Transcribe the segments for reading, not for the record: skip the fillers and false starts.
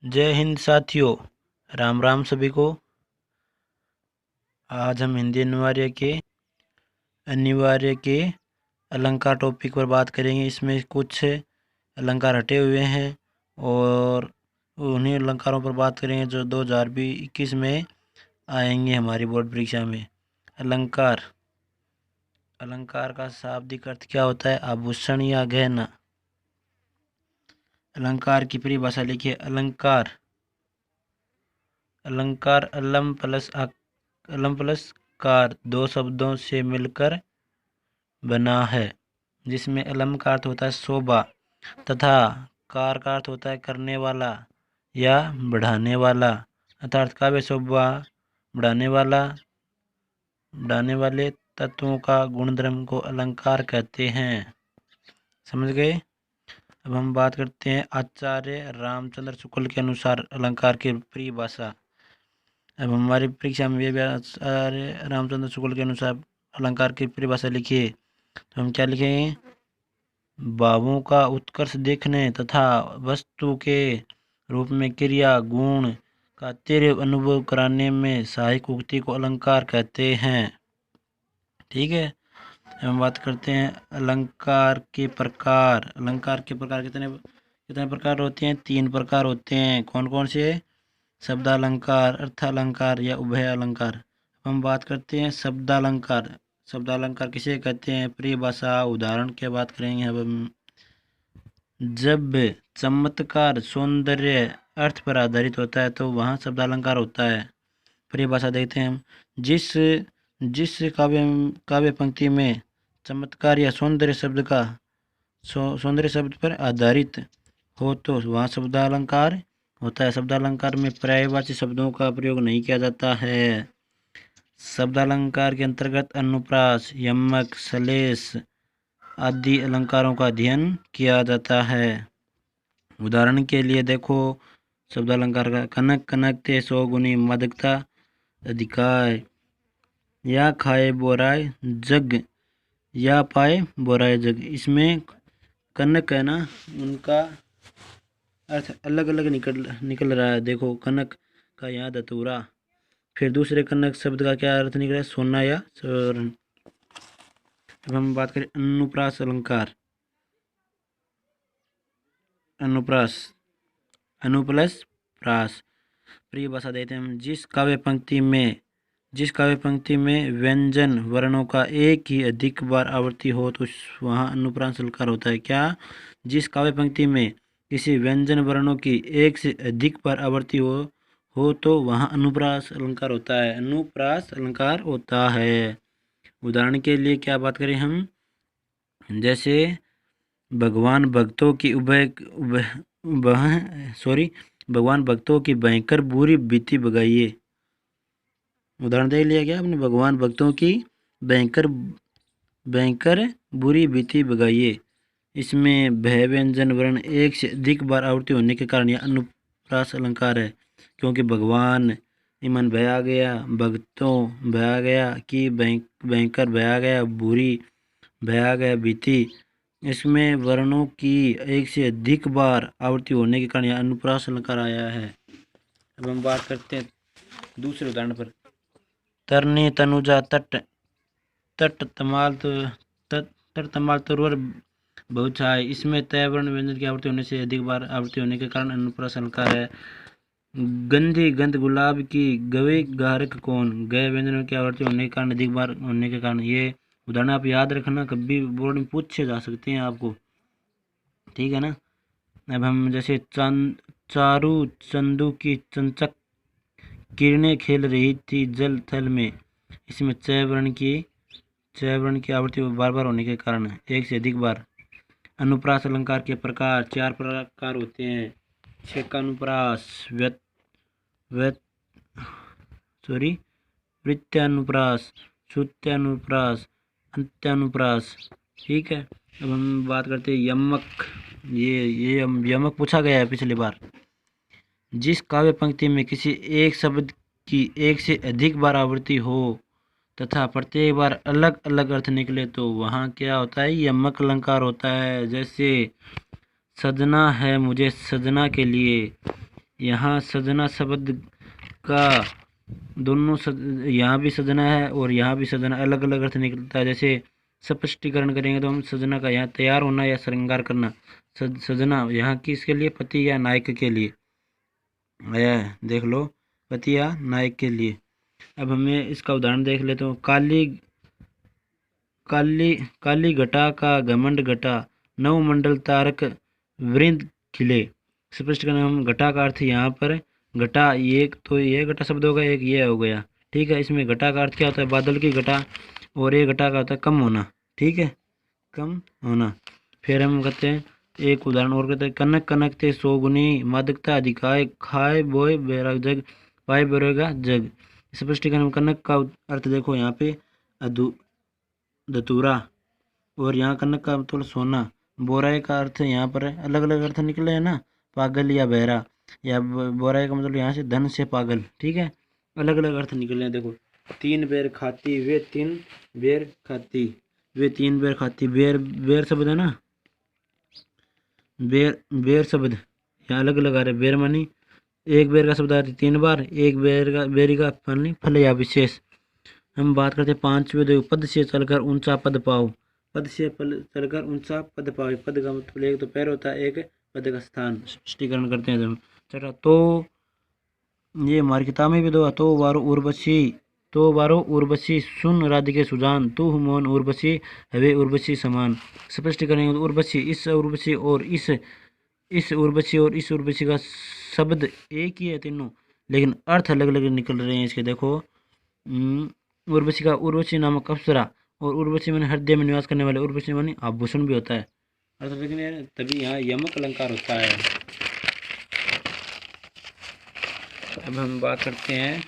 जय हिंद साथियों, राम राम सभी को। आज हम हिंदी अनिवार्य के अलंकार टॉपिक पर बात करेंगे। इसमें कुछ अलंकार हटे हुए हैं और उन्हीं अलंकारों पर बात करेंगे जो 2021 में आएंगे हमारी बोर्ड परीक्षा में। अलंकार का शाब्दिक अर्थ क्या होता है? आभूषण या गहना। अलंकार की परिभाषा लिखिए। अलंकार अलम प्लस कार दो शब्दों से मिलकर बना है, जिसमें अलम का अर्थ होता है शोभा तथा कार का अर्थ होता है करने वाला या बढ़ाने वाला, अर्थात काव्य शोभा बढ़ाने वाले तत्वों का गुणधर्म को अलंकार कहते हैं। समझ गए? अब हम बात करते हैं आचार्य रामचंद्र शुक्ल के अनुसार अलंकार की परिभाषा। अब हमारी परीक्षा में भी आचार्य रामचंद्र शुक्ल के अनुसार अलंकार की परिभाषा लिखिए। तो हम क्या लिखेंगे? भावों का उत्कर्ष देखने तथा वस्तु के रूप में क्रिया गुण का तीव्र अनुभव कराने में सहायक उक्ति को अलंकार कहते हैं। ठीक है। हम बात करते हैं अलंकार के प्रकार। अलंकार के प्रकार कितने प्रकार होते हैं? 3 प्रकार होते हैं। कौन कौन से? शब्दालंकार, अर्थालंकार या उभय अलंकार। हम बात करते हैं शब्दालंकार। शब्दालंकार किसे कहते हैं? परिभाषा उदाहरण की बात करेंगे। अब हम जब चमत्कार सौंदर्य अर्थ पर आधारित होता है तो वहाँ शब्दालंकार होता है। परिभाषा देखते हैं हम। जिस काव्य पंक्ति में चमत्कार या सौंदर्य शब्द पर आधारित हो तो वहाँ शब्दालंकार होता है। शब्दालंकार में पर्यायवाची शब्दों का प्रयोग नहीं किया जाता है। शब्दालंकार के अंतर्गत अनुप्रास, यमक, श्लेष आदि अलंकारों का अध्ययन किया जाता है। उदाहरण के लिए देखो शब्दालंकार का। कनक कनकते सौ गुनी मादकता अधिकार, या खाए बोराय जग, या पाए बोराय जग। इसमें कनक है ना, उनका अर्थ अलग अलग निकल रहा है। देखो कनक का यहाँ धतूरा, फिर दूसरे कनक शब्द का क्या अर्थ निकला? सोना या स्वर्ण। अब हम बात करें अनुप्रास अलंकार। अनुप्लस प्रास। परिभाषा देते हैं हम। जिस काव्य पंक्ति में व्यंजन वर्णों का एक ही अधिक बार आवृत्ति हो तो वहाँ अनुप्रास अलंकार होता है। क्या? जिस काव्य पंक्ति में किसी व्यंजन वर्णों की एक से अधिक बार आवृत्ति हो तो वहाँ अनुप्रास अलंकार होता है। अनुप्रास अलंकार होता है। उदाहरण के लिए क्या बात करें हम? जैसे भगवान भक्तों की भयंकर बुरी बीती भगाइए। उदाहरण देख लिया क्या आपने? भगवान भक्तों की भयंकर बुरी बीती भगाइए। इसमें भय व्यंजन वर्ण एक से अधिक बार आवृत्ति होने के कारण यह अनुप्रास अलंकार है। क्योंकि भगवान ईमन भय आ गया, भक्तों भय आ गया, कि भयंकर भय आ गया, बुरी भय आ गया, बीती। इसमें वर्णों की एक से अधिक बार आवृत्ति होने के कारण यह अनुप्रास अलंकार आया है। अब हम बात करते हैं दूसरे उदाहरण पर। तरनी तनुजा तट तमाल तरुवर बहुछाय। इसमें तय वर्ण व्यंजन की आवृत्ति होने से अधिक बार आवृत्ति होने के कारण अनुप्रास अलंकार है। गंधी गंध गुलाब की गवे गारक कौन। गए व्यंजन की आवृत्ति होने के कारण अधिक बार होने के कारण। ये उदाहरण आप याद रखना, कभी बोर्ड में पूछे जा सकते हैं आपको। ठीक है ना? अब हम जैसे चारू चंदू की चंचक किरणें खेल रही थी जल थल में। इसमें च वर्ण की आवृत्ति बार बार होने के कारण एक से अधिक बार। अनुप्रास अलंकार के प्रकार 4 प्रकार होते हैं। छेकानुप्रास, वृत्यानुप्रास, श्रुत्यानुप्रास, अंत्यानुप्रास। ठीक है। अब हम बात करते हैं यमक। ये यमक पूछा गया है पिछली बार। जिस काव्य पंक्ति में किसी एक शब्द की एक से अधिक बार आवृत्ति हो तथा प्रत्येक बार अलग अलग अर्थ निकले तो वहाँ क्या होता है? यमक अलंकार होता है। जैसे सजना है मुझे सजना के लिए, यहाँ सजना शब्द का दोनों यहाँ भी सजना है और यहाँ भी सजना, अलग अलग अर्थ निकलता है। जैसे स्पष्टीकरण करेंगे तो हम सजना का यहाँ तैयार होना या श्रृंगार करना। सजना यहाँ किसके लिए, पति या नायक के लिए आया है, देख लो, पति या नायक के लिए। अब हमें इसका उदाहरण देख लेते हो। काली काली काली घटा का घमंड घटा, नवमंडल तारक वृंद खिले। स्पष्ट करना, हम घटा का अर्थ यहाँ पर घटा, एक तो ये घटा शब्द होगा, एक ये हो गया, ठीक है। इसमें घटा का अर्थ क्या होता है, बादल की घटा, और ये घटा का होता है कम होना, ठीक है, कम होना। फिर हम कहते हैं एक उदाहरण और कहते हैं, कनक कनक ते सोगुनी मादकता अधिकाय, खाए बोए बैराग जग, पाए बेरोगा जग। स्पष्टीकरण, कनक का अर्थ देखो यहाँ पे धतूरा, और यहाँ कनक का मतलब सोना। बोराई का अर्थ यहाँ पर अलग अलग अर्थ निकले हैं ना, पागल या बहरा, या बोराई का मतलब यहाँ से धन से पागल, ठीक है, अलग अलग अर्थ निकले हैं। देखो, तीन बेर खाती वे तीन बेर खाती, वे तीन बेर खाती, बेर बेर शब्द है ना, बेर बेर शब्द यहाँ अलग अलग आ रहे। बेर मानी एक बेर का शब्द आ रही 3 बार, एक बेर का बेरी का फल फल या विशेष। हम बात करते हैं पांचवें, देखो, पद से चलकर ऊंचा पद पाओ, पद से चलकर ऊंचा पद पाओ। पद का मतलब एक तो पैर होता है, एक पद का स्थान। स्पष्टीकरण करते हैं हम। चलो, तो ये हमारी किताब में भी दो, तो बारो उर्वशी सुन राधिके सुजान, तू मोहन उर्वशी हवे उर्वशी समान। स्पष्टीकरण, तो उर्वशी, इस उर्वशी और इस उर्वशी और इस उर्वशी का शब्द एक ही है तीनों, लेकिन अर्थ अलग अलग निकल रहे हैं इसके। देखो, उर्वशी का उर्वशी नामक अप्सरा, और उर्वशी माने हृदय में निवास करने वाले, उर्वशी माने आभूषण भी होता है, अर्थ देखने, तभी यहाँ यमक अलंकार होता है। अब हम बात करते हैं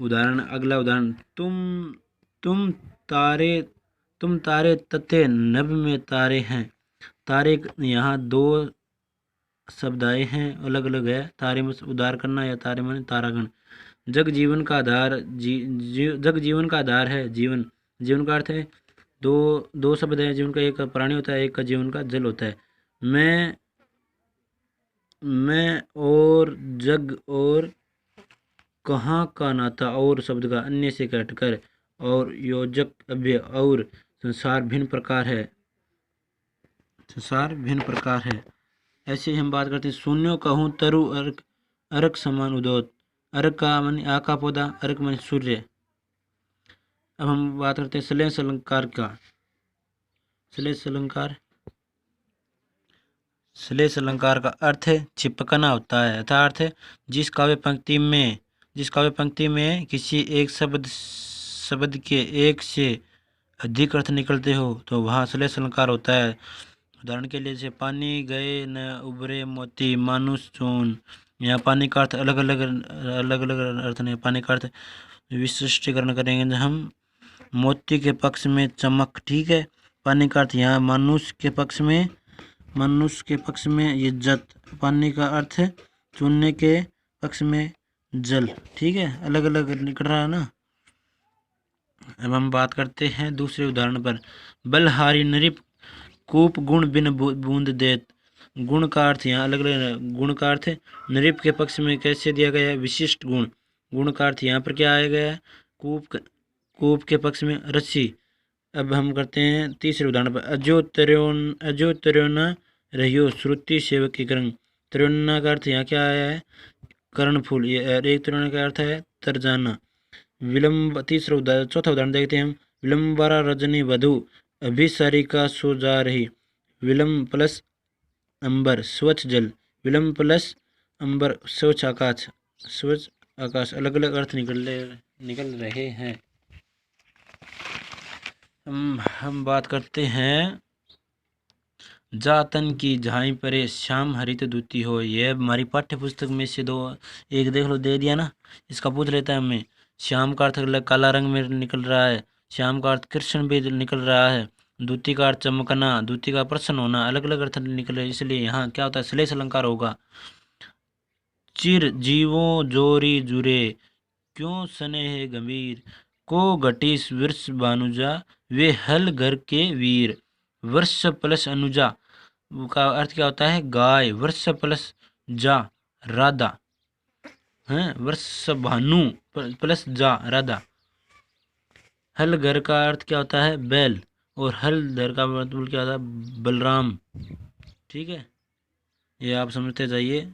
उदाहरण, अगला उदाहरण, तुम तारे तते नभ में तारे हैं। तारे यहाँ दो शब्द आए हैं, अलग अलग है। तारे में उदार करना या तारे माने तारागण। जग जीवन का आधार, जग जीवन का आधार है, जीवन, जीवन का अर्थ है, दो शब्द है जीवन का, एक का प्राणी होता है, एक का जीवन का जल होता है। मैं और जग और कहाँ का नाता, और शब्द का अन्य से कटकर, और योजक अव्यय, और संसार भिन्न प्रकार है, संसार भिन्न प्रकार है। ऐसे ही हम बात करते हैं शून्यों कहूँ तरु अर्क, अर्क समान उदोत, अर्क का मन आ का पौधा, अर्क मन सूर्य। अब हम बात करते हैं श्लेष अलंकार का। श्लेष अलंकार, श्लेष अलंकार का अर्थ चिपकना होता है, अर्थात जिस काव्य पंक्ति में किसी एक शब्द के एक से अधिक अर्थ निकलते हो तो वहाँ श्लेष अलंकार होता है। उदाहरण के लिए, जैसे पानी गए न उभरे मोती मानुष चून, यहाँ पानी का अर्थ अलग अलग अर्थ नहीं, पानी का अर्थ विशिष्टीकरण करेंगे हम, मोती के पक्ष में चमक, ठीक है। पानी का अर्थ यहाँ मनुष्य के पक्ष में इज्जत, पानी का अर्थ चुनने के पक्ष में जल, ठीक है, अलग अलग निकल रहा है ना। अब हम बात करते हैं दूसरे उदाहरण पर। बलहारी नृप कूप गुण बिन बूंद देत, गुण का अर्थ यहाँ अलग अलग, गुण का अर्थ नृप के पक्ष में कैसे दिया गया है, विशिष्ट गुण, गुण का अर्थ यहाँ पर क्या आया गया है, कूप के पक्ष में रस्सी। अब हम करते हैं तीसरे उदाहरण पर। अजो त्र्योना रहियो श्रुति सेवक की करण, त्र्योना का अर्थ यहाँ क्या आया है, कर्णफूल, ये एक त्र्योना का अर्थ है तरजाना। विलंब, चौथा उदाहरण देखते हैं हम। विलंबरा रजनी वधु अभिसारिका सो जा रही, विलंब प्लस अंबर स्वच्छ जल, विलंब प्लस अंबर स्वच्छ आकाश, अलग अलग अर्थ निकल रहे हैं। हम बात करते हैं जातन की झाई परे श्याम हरित दूती हो, यह हमारी पाठ्य पुस्तक में से एक देख लो, दे दिया ना, इसका पूछ लेता है हमें। श्याम का अर्थ काला रंग में निकल रहा है, श्याम का अर्थ कृष्ण भी निकल रहा है, दूती का अर्थ चमकना, दूती का प्रसन्न होना, अलग अलग अर्थ निकल रहे, इसलिए यहाँ क्या होता है, श्लेष अलंकार होगा। चिर जीवों जोरी जुरे क्यों स्नेह गंभीर, को घटीस वर्ष भानुजा वे हल घर के वीर, वर्ष प्लस अनुजा, का अर्थ क्या होता है? गाय। वर्ष प्लस जा राधा है, वर्ष भानु प्लस जा राधा। हल घर का अर्थ क्या होता है? बैल। और हल घर का मतलब क्या होता है? बलराम। ठीक है, ये आप समझते जाइए।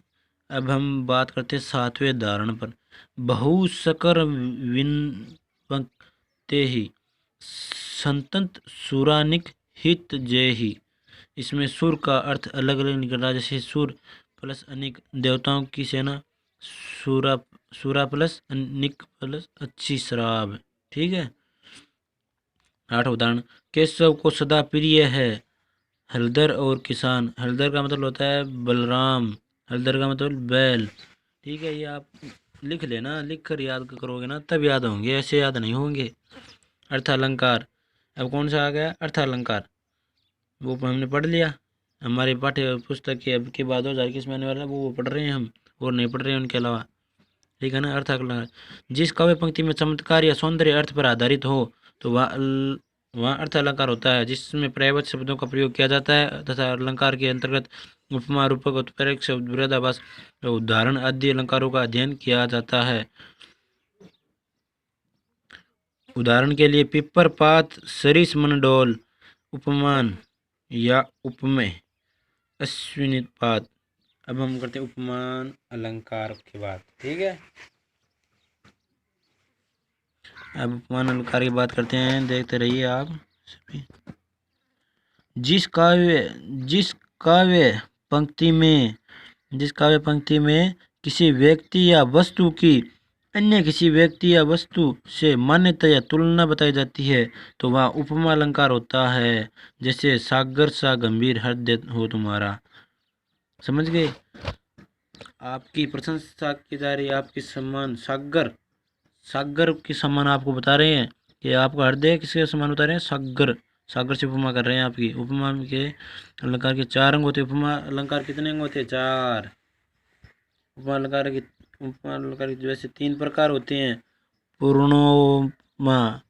अब हम बात करते हैं 7वें उदाहरण पर। बहु सकर विनपते ही संतत सुरानिक हित जय ही। इसमें सुर का अर्थ अलग अलग निकल रहा है, जैसे सुर प्लस अनिक देवताओं की सेना, सुरा सुरा प्लस अनिक प्लस अच्छी शराब। ठीक है। 8वां उदाहरण। केशव को सदा प्रिय है हलदर और किसान। हलदर का मतलब होता है बलराम, हलदर का मतलब बैल। ठीक है, ये आप लिख लेना, लिख कर याद करोगे ना तब याद होंगे, ऐसे याद नहीं होंगे। अर्थालंकार। अब कौन सा आ गया? अर्थालंकार। वो हमने पढ़ लिया, हमारे पाठ्य पुस्तक के अब के बाद 2021 में आने वाला वो पढ़ रहे हैं हम, और नहीं पढ़ रहे हैं उनके अलावा। ठीक है ना। अर्थालंकार। जिस काव्य पंक्ति में चमत्कार या सौंदर्य अर्थ पर आधारित हो तो वह अर्थ अलंकार होता है, जिसमें पर्यायवाची शब्दों का प्रयोग किया जाता है तथा अलंकार के अंतर्गत उपमा, रूपक, उत्प्रेरक शब्द, विरोधाभास, उदाहरण आदि अलंकारों का अध्ययन किया जाता है। उदाहरण के लिए पिपर पात, सरिस मंडोल, उपमान या उपमेय, अश्विनी पात। अब हम करते हैं उपमान अलंकार की बात। ठीक है, अब उपमान अलंकार की बात करते हैं, देखते रहिए आप सभी। जिस काव्य पंक्ति में जिस काव्य पंक्ति में किसी व्यक्ति या वस्तु की अन्य किसी व्यक्ति या वस्तु से मान्यता या तुलना बताई जाती है तो वह उपमा अलंकार होता है। जैसे सागर सा गंभीर हृदय हो तुम्हारा। समझ गए? आपकी प्रशंसा की जा रही है, आपकी सम्मान सागर के समान आपको बता रहे हैं कि आपका हृदय किसके समान बता रहे हैं? सागर। सागर से उपमा कर रहे हैं आपकी। उपमा के अलंकार के 4 अंग होते हैं। उपमा अलंकार कितने अंग होते हैं? 4। उपमा अलंकार के वैसे 3 प्रकार होते हैं। पूर्णोपमा,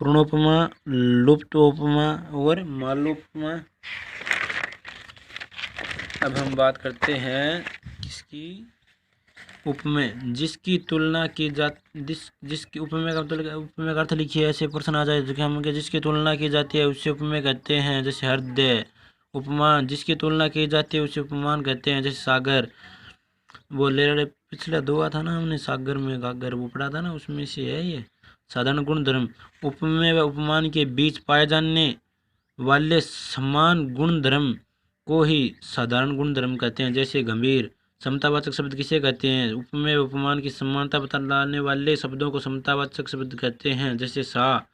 पूर्णोपमा, लुप्तोपमा और मालोपमा। अब हम बात करते हैं किसकी? उपमेय। जिसकी तुलना की जिसकी उपमेय का मतलब उपमेय का अर्थ लिखिए, ऐसे प्रश्न आ जाए तो हम जिसकी तुलना की जाती है उससे उपमेय कहते हैं, जैसे हृदय। उपमान। जिसकी तुलना की जाती है उसे उपमान कहते हैं, जैसे सागर। वो ले पिछला 2 था ना हमने, सागर में गागर वो पढ़ा था ना, उसमें से है ये। साधारण गुण धर्म। उपमेय व उपमान के बीच पाए जाने वाले समान गुण धर्म को ही साधारण गुण धर्म कहते हैं, जैसे गंभीर। समतावाचक शब्द किसे कहते हैं? उपमेय उपमान की समानता बताने वाले शब्दों को समतावाचक शब्द कहते हैं, जैसे सा।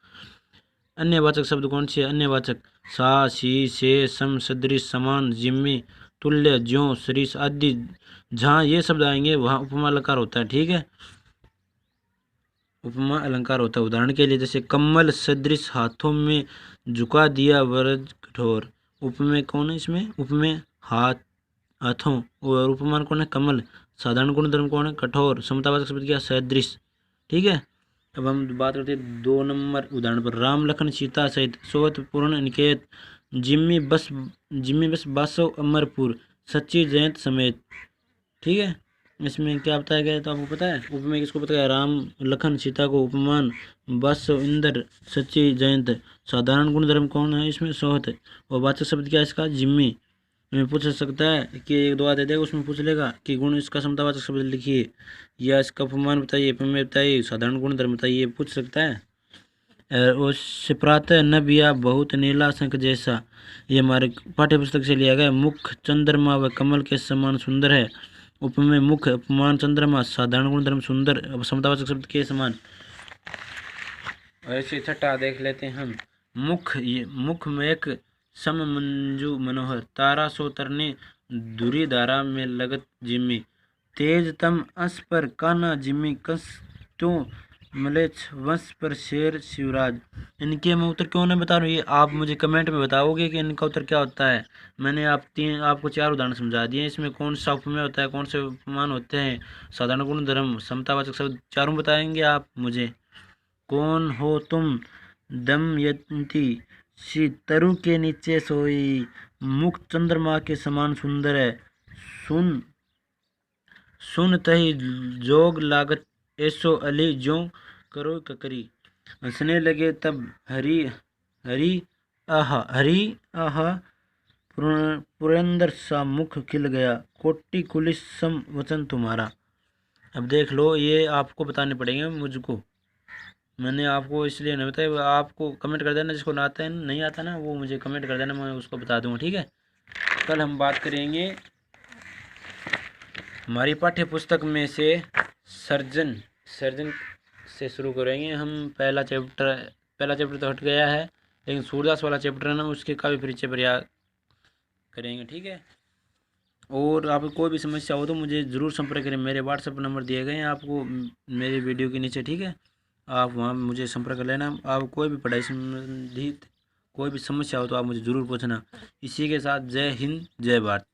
अन्यवाचक शब्द कौन से? अन्यवाचक सा, सी, से, सम, सदृश, समान, जिम्मी, तुल्य, ज्यों, सरिस आदि। जहाँ ये शब्द आएंगे वहाँ उपमा अलंकार होता है। ठीक है, उपमा अलंकार होता है। उदाहरण के लिए जैसे कमल सदृश हाथों में झुका दिया वरज कठोर। उपमेय कौन है इसमें? उपमेय हाथों, और उपमान कौन है? कमल। साधारण गुण धर्म कौन है? कठोर। समतावाचक शब्द क्या? सदृश। ठीक है, अब हम बात करते हैं 2 नंबर उदाहरण पर। राम लखन सीता सहित सोत पूर्ण निकेत, जिम्मी बस बासो अमरपुर, सच्ची जयंत समेत। ठीक है, इसमें क्या बताया गया है तो आपको पता है? उपमेय किसको बताया? राम लखन सीता को। उपमान बासो इंद्र, सच्ची जयंत। साधारण गुण धर्म कौन है इसमें? सोहत। और वाचक शब्द क्या है इसका? जिम्मी। में पूछ सकता है कि 1-2 दे देगा, उसमें पूछ लेगा कि गुण इसका समतावाचक शब्द लिखिए, या इसका उपमान बताइए, उपमेय बताइए, साधारण गुण धर्म बताइए, पूछ सकता है। उससे प्रातः नभ या बहुत नीला शंख जैसा, ये हमारे पाठ्य पुस्तक से लिया गया। मुख चंद्रमा व कमल के समान सुंदर है। उपमेय मुख, उपमान चंद्रमा, साधारण गुण धर्म सुंदर, समतावाचक शब्द के समान। ऐसे 6ठा देख लेते हैं हम। मुख में एक सम मंजू मनोहर, तारा सो तरने धुरी धारा में लगत जिम्मी, तेज तम अंश पर काना जिम्मी, कस तो मलेच्छ वंश पर शेर शिवराज। इनके मैं उत्तर क्यों नहीं बता रहा हूँ, ये आप मुझे कमेंट में बताओगे कि इनका उत्तर क्या होता है। मैंने आपको 4 उदाहरण समझा दिए, इसमें कौन सा उपमेय होता है, कौन से उपमान होते हैं, साधारण गुण धर्म, समतावाचक शब्द, चारों बताएंगे आप मुझे। कौन हो तुम दमयंती सी तरु के नीचे सोई, मुख चंद्रमा के समान सुंदर है। सुन सुन तही जोग लागत ऐसो अली ज्यों करो ककरी। हंसने लगे तब हरी हरी हरी आहा पुरंदर सा मुख खिल गया, कोटि खुली सम वचन तुम्हारा। अब देख लो, ये आपको बताने पड़ेंगे मुझको, मैंने आपको इसलिए नहीं बताया। आपको कमेंट कर देना, जिसको ना आता है नहीं आता ना वो मुझे कमेंट कर देना, मैं उसको बता दूँगा, ठीक है। कल हम बात करेंगे हमारी पाठ्य पुस्तक में से सर्जन सर्जन से शुरू करेंगे हम। पहला चैप्टर तो हट गया है, लेकिन सूरदास वाला चैप्टर है ना, उसके काव्य परिचय पर याद करेंगे, ठीक है। और आपको कोई भी समस्या हो तो मुझे ज़रूर संपर्क करें, मेरे व्हाट्सएप नंबर दिए गए हैं आपको मेरे वीडियो के नीचे, ठीक है। आप वहाँ मुझे संपर्क कर लेना। आप कोई भी पढ़ाई संबंधित कोई भी समस्या हो तो आप मुझे ज़रूर पूछना। इसी के साथ जय हिंद जय भारत।